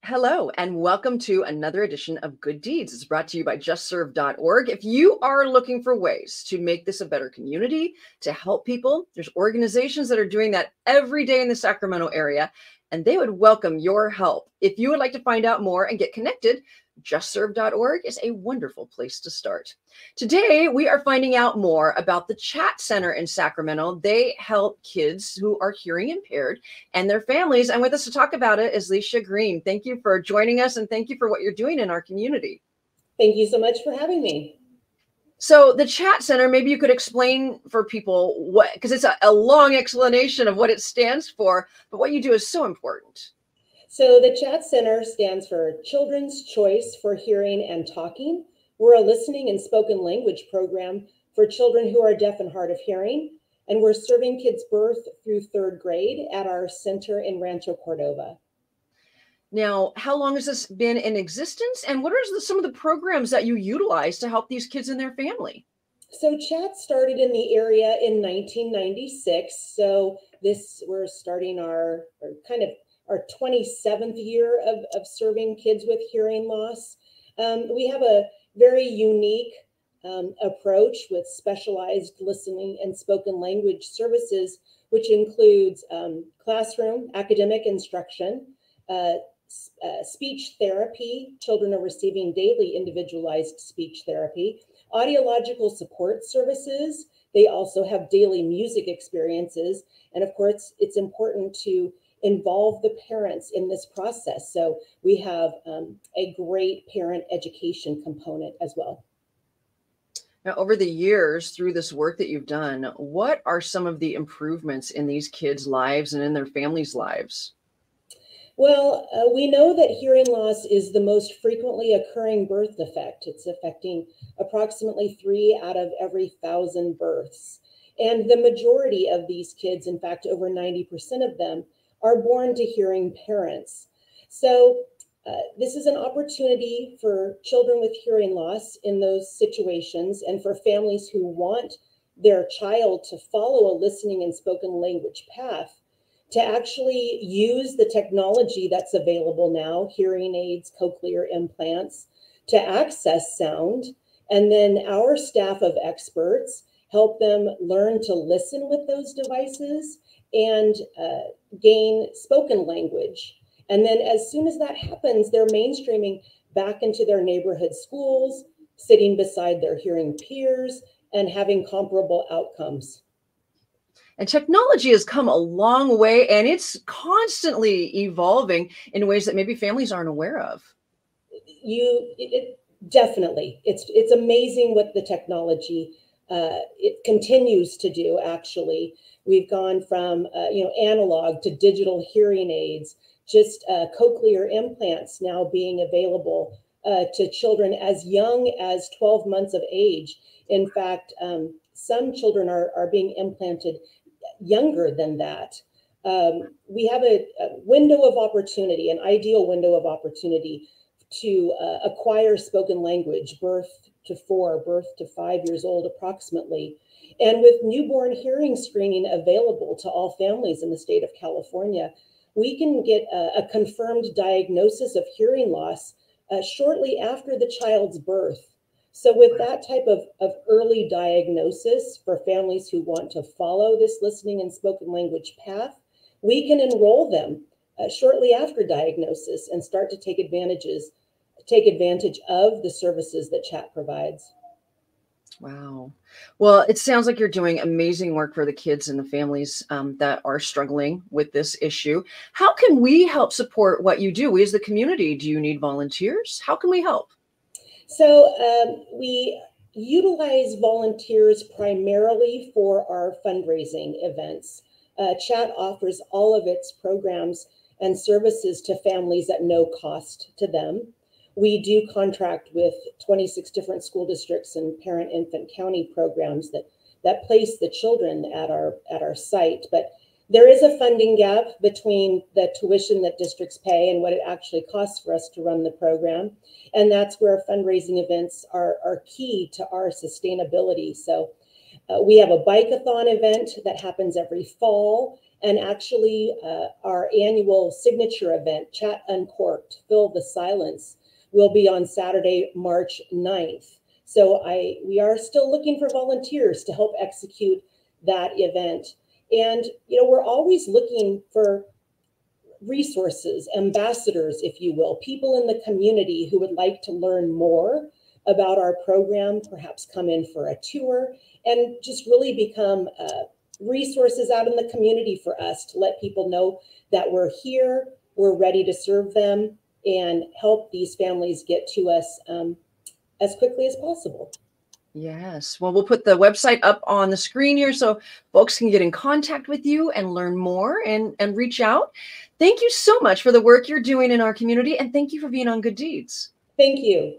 Hello, and welcome to another edition of Good Deeds. It's brought to you by justserve.org. If you are looking for ways to make this a better community, to help people, there's organizations that are doing that every day in the Sacramento area, and they would welcome your help. If you would like to find out more and get connected, justserve.org is a wonderful place to start. Today, we are finding out more about the CCHAT Center in Sacramento. They help kids who are hearing impaired and their families. And with us to talk about it is Leisha Green. Thank you for joining us, and thank you for what you're doing in our community. Thank you so much for having me. So the CCHAT Center, maybe you could explain for people what, because it's a long explanation of what it stands for, but what you do is so important. So the CCHAT Center stands for Children's Choice for Hearing and Talking. We're a listening and spoken language program for children who are deaf and hard of hearing, and we're serving kids birth through third grade at our center in Rancho Cordova. Now, how long has this been in existence, and what are some of the programs that you utilize to help these kids and their family? So CCHAT started in the area in 1996. So we're starting our 27th year of serving kids with hearing loss. We have a very unique approach with specialized listening and spoken language services, which includes classroom, academic instruction, speech therapy. Children are receiving daily individualized speech therapy, audiological support services. They also have daily music experiences. And of course, it's important to involve the parents in this process. So we have a great parent education component as well. Now, over the years, through this work that you've done, what are some of the improvements in these kids' lives and in their families' lives? Well, we know that hearing loss is the most frequently occurring birth defect. It's affecting approximately 3 out of every 1,000 births. And the majority of these kids, in fact, over 90% of them, are born to hearing parents. So this is an opportunity for children with hearing loss in those situations, and for families who want their child to follow a listening and spoken language path, to actually use the technology that's available now, hearing aids, cochlear implants, to access sound. And then our staff of experts help them learn to listen with those devices and gain spoken language. And then as soon as that happens, they're mainstreaming back into their neighborhood schools, sitting beside their hearing peers, and having comparable outcomes. And technology has come a long way, and it's constantly evolving in ways that maybe families aren't aware of. Definitely. It's amazing what the technology it continues to do. Actually, we've gone from analog to digital hearing aids, just cochlear implants now being available to children as young as 12 months of age. In fact, some children are being implanted younger than that. We have a window of opportunity, an ideal window of opportunity to acquire spoken language, birth to 4, birth to 5 years old approximately. And with newborn hearing screening available to all families in the state of California, we can get a confirmed diagnosis of hearing loss shortly after the child's birth. So with that type of early diagnosis for families who want to follow this listening and spoken language path, we can enroll them shortly after diagnosis and start to take advantage of the services that CCHAT provides. Wow. Well, it sounds like you're doing amazing work for the kids and the families that are struggling with this issue. How can we help support what you do? We as the community, do you need volunteers? How can we help? So we utilize volunteers primarily for our fundraising events. CCHAT offers all of its programs and services to families at no cost to them. We do contract with 26 different school districts and parent-infant county programs that place the children at our site. But there is a funding gap between the tuition that districts pay and what it actually costs for us to run the program. And that's where fundraising events are key to our sustainability. So We have a bike-a-thon event that happens every fall. And actually, our annual signature event, Chat Uncorked, Fill the Silence, will be on Saturday, March 9th. So we are still looking for volunteers to help execute that event. And, you know, we're always looking for resources, ambassadors, if you will, people in the community who would like to learn more about our program, perhaps come in for a tour, and just really become resources out in the community for us to let people know that we're here, we're ready to serve them and help these families get to us as quickly as possible. Yes. Well, we'll put the website up on the screen here so folks can get in contact with you and learn more and reach out. Thank you so much for the work you're doing in our community, and thank you for being on Good Deeds. Thank you.